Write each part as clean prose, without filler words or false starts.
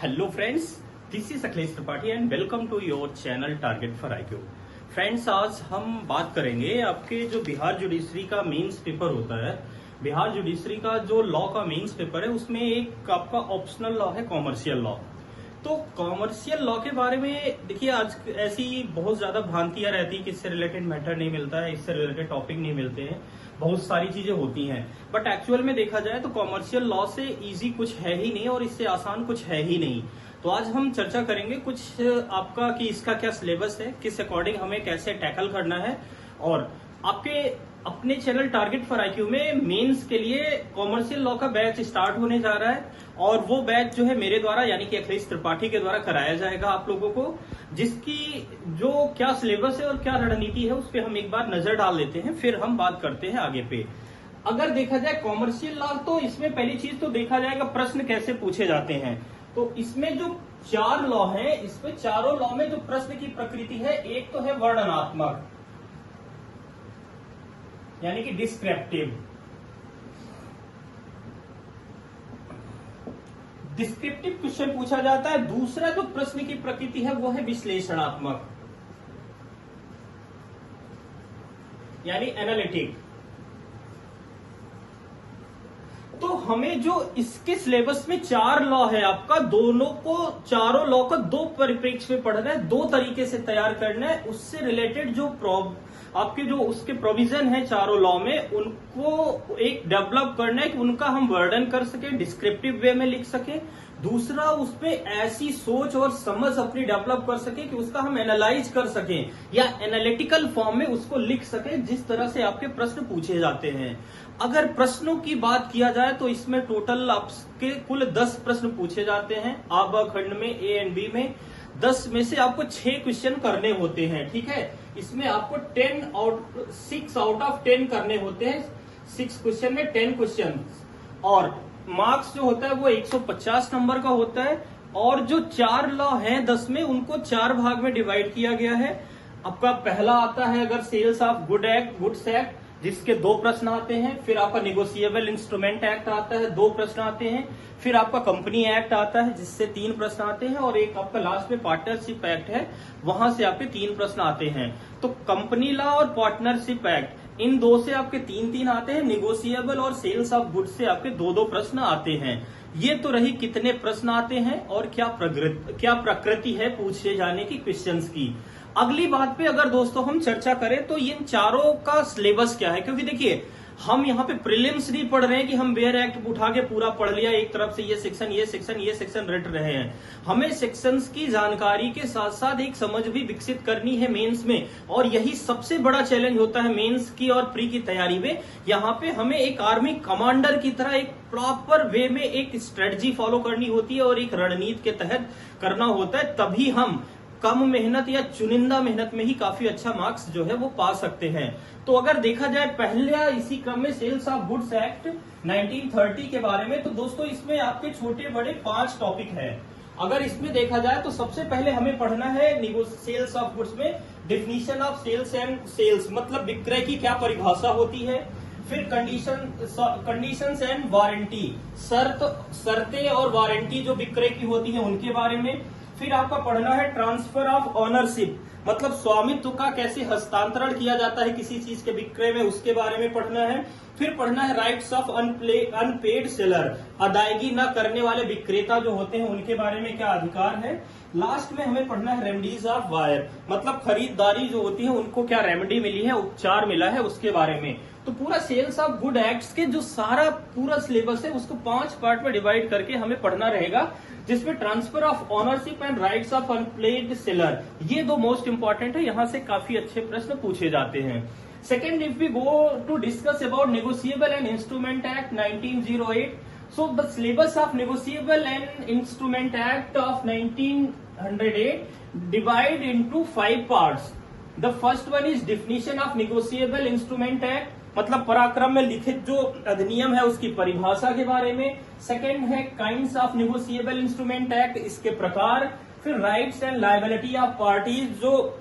Hello friends, this is Akhilesh Tripathi and welcome to your channel target for IQ. Friends, आज हम बात करेंगे आपके जो बिहार जुडिशरी का मेंस पेपर होता है। बिहार जुडिशरी का जो लॉ का मेंस पेपर है उसमें एक आपका ऑप्शनल लॉ है कॉमर्शियल लॉ। तो कॉमर्शियल लॉ के बारे में देखिए, आज ऐसी बहुत ज्यादा भ्रांतियां रहती है कि इससे रिलेटेड मैटर नहीं मिलता है, इससे रिलेटेड टॉपिक नहीं मिलते हैं, बहुत सारी चीजें होती हैं। बट एक्चुअल में देखा जाए तो कॉमर्शियल लॉ से इजी कुछ है ही नहीं और इससे आसान कुछ है ही नहीं। तो आज हम चर्चा करेंगे कुछ आपका कि इसका क्या सिलेबस है, किस अकॉर्डिंग हमें कैसे टैकल करना है। और आपके अपने चैनल टारगेट फॉर आईक्यू में मेंस के लिए कॉमर्शियल लॉ का बैच स्टार्ट होने जा रहा है और वो बैच जो है मेरे द्वारा यानी कि अखिलेश त्रिपाठी के द्वारा कराया जाएगा आप लोगों को, जिसकी जो क्या सिलेबस है और क्या रणनीति है उस पर हम एक बार नजर डाल लेते हैं, फिर हम बात करते हैं आगे पे। अगर देखा जाए कॉमर्शियल लॉ, तो इसमें पहली चीज तो देखा जाएगा प्रश्न कैसे पूछे जाते हैं। तो इसमें जो 4 लॉ है, इसमें चारों लॉ में जो प्रश्न की प्रकृति है, एक तो है वर्णनात्मक यानी कि डिस्क्रिप्टिव। डिस्क्रिप्टिव क्वेश्चन पूछा जाता है। दूसरा जो प्रश्न की प्रकृति है वो है विश्लेषणात्मक यानी एनालिटिक। तो हमें जो इसके सिलेबस में 4 लॉ है आपका, चारों लॉ को 2 परिप्रेक्ष्य में पढ़ना है, 2 तरीके से तैयार करना है। उससे रिलेटेड जो आपके जो उसके प्रोविजन है चारों लॉ में, उनको एक डेवलप करना है कि उनका हम वर्णन कर सके, डिस्क्रिप्टिव वे में लिख सके। दूसरा, उसमें ऐसी सोच और समझ अपनी डेवलप कर सके कि उसका हम एनालाइज कर सके या एनालिटिकल फॉर्म में उसको लिख सके, जिस तरह से आपके प्रश्न पूछे जाते हैं। अगर प्रश्नों की बात किया जाए तो इसमें टोटल आपके कुल 10 प्रश्न पूछे जाते हैं। आबा खंड में ए एंड बी में 10 में से आपको 6 क्वेश्चन करने होते हैं, ठीक है। इसमें आपको 6 आउट ऑफ 10 करने होते हैं। 6 क्वेश्चन में 10 क्वेश्चन और मार्क्स जो होता है वो 150 नंबर का होता है। और जो 4 लॉ हैं 10 में, उनको 4 भाग में डिवाइड किया गया है। आपका पहला आता है अगर सेल्स ऑफ गुड्स एक्ट, जिसके 2 प्रश्न आते हैं। फिर आपका निगोशिएबल इंस्ट्रूमेंट एक्ट आता है, 2 प्रश्न आते हैं। फिर आपका कंपनी एक्ट आता है, जिससे 3 प्रश्न आते हैं। और एक आपका लास्ट में पार्टनरशिप एक्ट है, वहां से आपके 3 प्रश्न आते हैं। तो कंपनी लॉ और पार्टनरशिप एक्ट, इन 2 से आपके 3-3 आते हैं। निगोशिएबल और सेल्स ऑफ गुड्स से आपके 2-2 प्रश्न आते हैं। ये तो रही कितने प्रश्न आते हैं और क्या प्रकृति है पूछे जाने की क्वेश्चंस की। अगली बात पे अगर दोस्तों हम चर्चा करें तो इन चारों का सिलेबस क्या है, क्योंकि देखिए हम यहाँ पे प्रीलिम्स नहीं पढ़ रहे हैं कि हम बेयर एक्ट उठा के पूरा पढ़ लिया, एक तरफ से ये सेक्शन रट रहे हैं। हमें सेक्शंस की जानकारी के साथ साथ एक समझ भी विकसित करनी है मेंस में, और यही सबसे बड़ा चैलेंज होता है मेंस की और प्री की तैयारी में। यहाँ पे हमें एक आर्मी कमांडर की तरह एक प्रॉपर वे में एक स्ट्रेटजी फॉलो करनी होती है और एक रणनीति के तहत करना होता है, तभी हम कम मेहनत या चुनिंदा मेहनत में ही काफी अच्छा मार्क्स जो है वो पा सकते हैं। तो अगर देखा जाए पहले इसी क्रम में सेल्स ऑफ गुड्स एक्ट 1930 के बारे में, तो दोस्तों इसमें आपके छोटे बड़े 5 टॉपिक है। अगर इसमें देखा जाए तो सबसे पहले हमें पढ़ना है सेल्स ऑफ गुड्स में definition of sales and sales, मतलब विक्रय की क्या परिभाषा होती है। फिर कंडीशंस एंड वारंटी, शर्तें और वारंटी जो विक्रय की होती है उनके बारे में। फिर आपका पढ़ना है ट्रांसफर ऑफ ऑनरशिप, मतलब स्वामित्व का कैसे हस्तांतरण किया जाता है किसी चीज के विक्रय में, उसके बारे में पढ़ना है। फिर पढ़ना है राइट्स ऑफ अनपेड सेलर, अदायगी न करने वाले विक्रेता जो होते हैं उनके बारे में क्या अधिकार है। लास्ट में हमें पढ़ना है रेमेडीज ऑफ वायर, मतलब खरीदारी जो होती है उनको क्या रेमेडी मिली है, उपचार मिला है, उसके बारे में। तो पूरा सेल्स ऑफ गुड एक्ट्स के जो सारा पूरा सिलेबस है उसको 5 पार्ट में डिवाइड करके हमें पढ़ना रहेगा, जिसमें transfer of ownership and rights of unpaired seller, ये 2 मोस्ट इंपॉर्टेंट है। यहाँ से काफी अच्छे प्रश्न पूछे जाते हैं। Second, if we go to discuss about negotiable and instrument act 1908, so the syllabus of negotiable and instrument act of 1908 divide into 5 parts. The first one is definition of negotiable instrument act, मतलब पराक्रम में लिखित जो अधिनियम है उसकी परिभाषा के बारे में। सेकेंड है kinds of negotiable instrument act, इसके प्रकार। फिर rights and liability of parties, जो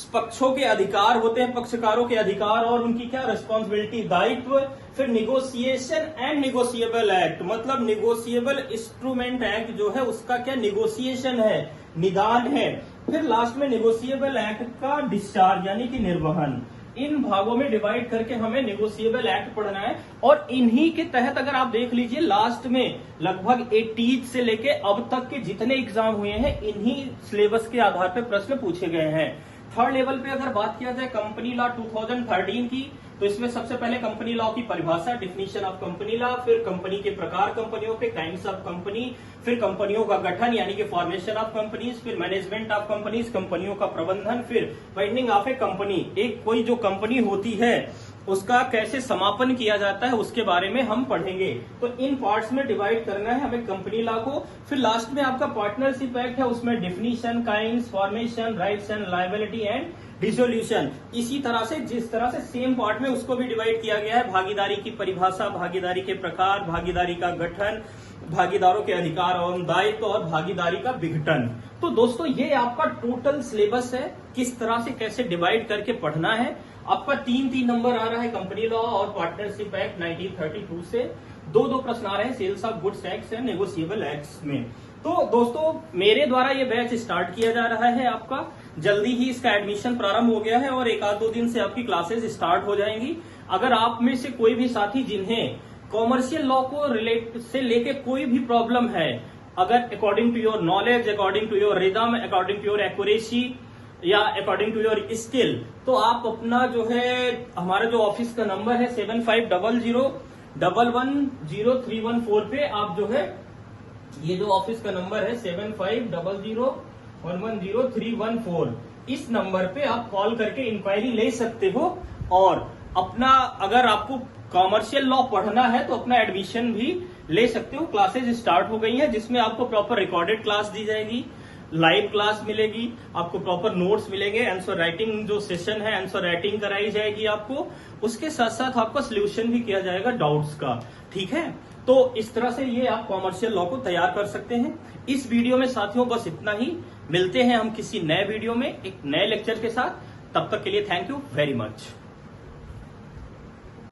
पक्षों के अधिकार होते हैं, पक्षकारों के अधिकार और उनकी क्या रिस्पॉन्सिबिलिटी, दायित्व। फिर निगोशिएशन एंड निगोशिएबल एक्ट, मतलब निगोशिएबल इंस्ट्रूमेंट एक्ट जो है उसका क्या निगोशिएशन है, निदान है। फिर लास्ट में निगोशिएबल एक्ट का डिस्चार्ज यानी कि निर्वहन। इन भागों में डिवाइड करके हमें निगोशिएबल एक्ट पढ़ना है और इन्हीं के तहत अगर आप देख लीजिए लास्ट में लगभग 80 से लेके अब तक के जितने एग्जाम हुए हैं इन्हीं सिलेबस के आधार पर प्रश्न पूछे गए हैं। थर्ड लेवल पे अगर बात किया जाए कंपनी लॉ 2013 की, तो इसमें सबसे पहले कंपनी लॉ की परिभाषा, डिफिनीशन ऑफ कंपनी लॉ, फिर कंपनी के प्रकार कंपनियों के, काइंड्स ऑफ कंपनी, फिर कंपनियों का गठन यानी कि फॉर्मेशन ऑफ कंपनीज, फिर मैनेजमेंट ऑफ कंपनीज, कंपनियों का प्रबंधन, फिर बाइंडिंग ऑफ ए कंपनी, एक कोई जो कंपनी होती है उसका कैसे समापन किया जाता है उसके बारे में हम पढ़ेंगे। तो इन पार्ट्स में डिवाइड करना है हमें कंपनी लॉ को। फिर लास्ट में आपका पार्टनरशिप एक्ट है, उसमें definition, kinds, formation, rights and liability and dissolution. इसी तरह से जिस तरह से सेम पार्ट में उसको भी डिवाइड किया गया है, भागीदारी की परिभाषा, भागीदारी के प्रकार, भागीदारी का गठन, भागीदारों के अधिकार और दायित्व और भागीदारी का विघटन। तो दोस्तों ये आपका टोटल सिलेबस है, किस तरह से कैसे डिवाइड करके पढ़ना है। आपका 3-3 नंबर आ रहा है कंपनी लॉ और पार्टनरशिप एक्ट 1932 से, 2-2 प्रश्न आ रहे हैं sales of goods act and negotiable acts में। तो दोस्तों मेरे द्वारा ये बैच स्टार्ट किया जा रहा है आपका, जल्दी ही इसका एडमिशन प्रारंभ हो गया है और 1-2 दिन से आपकी क्लासेस स्टार्ट हो जाएंगी। अगर आप में से कोई भी साथी जिन्हें कॉमर्शियल लॉ को रिलेट से लेके कोई भी प्रॉब्लम है, अगर according to your knowledge, according to your rhythm, according to your accuracy या अकॉर्डिंग टू योर स्किल, तो आप अपना जो है हमारा जो ऑफिस का नंबर है 7500110314 पे आप जो है ये जो ऑफिस का नंबर है 7500110314, इस नंबर पे आप कॉल करके इंक्वायरी ले सकते हो और अपना अगर आपको कॉमर्शियल लॉ पढ़ना है तो अपना एडमिशन भी ले सकते हो। क्लासेस स्टार्ट हो गई हैं जिसमें आपको प्रॉपर रिकॉर्डेड क्लास दी जाएगी, लाइव क्लास मिलेगी, आपको प्रॉपर नोट्स मिलेंगे, आंसर राइटिंग जो सेशन है आंसर राइटिंग कराई जाएगी आपको, उसके साथ साथ आपका सोल्यूशन भी किया जाएगा डाउट्स का। ठीक है, तो इस तरह से ये आप कॉमर्शियल लॉ को तैयार कर सकते हैं। इस वीडियो में साथियों बस इतना ही, मिलते हैं हम किसी नए वीडियो में एक नए लेक्चर के साथ, तब तक के लिए थैंक यू वेरी मच।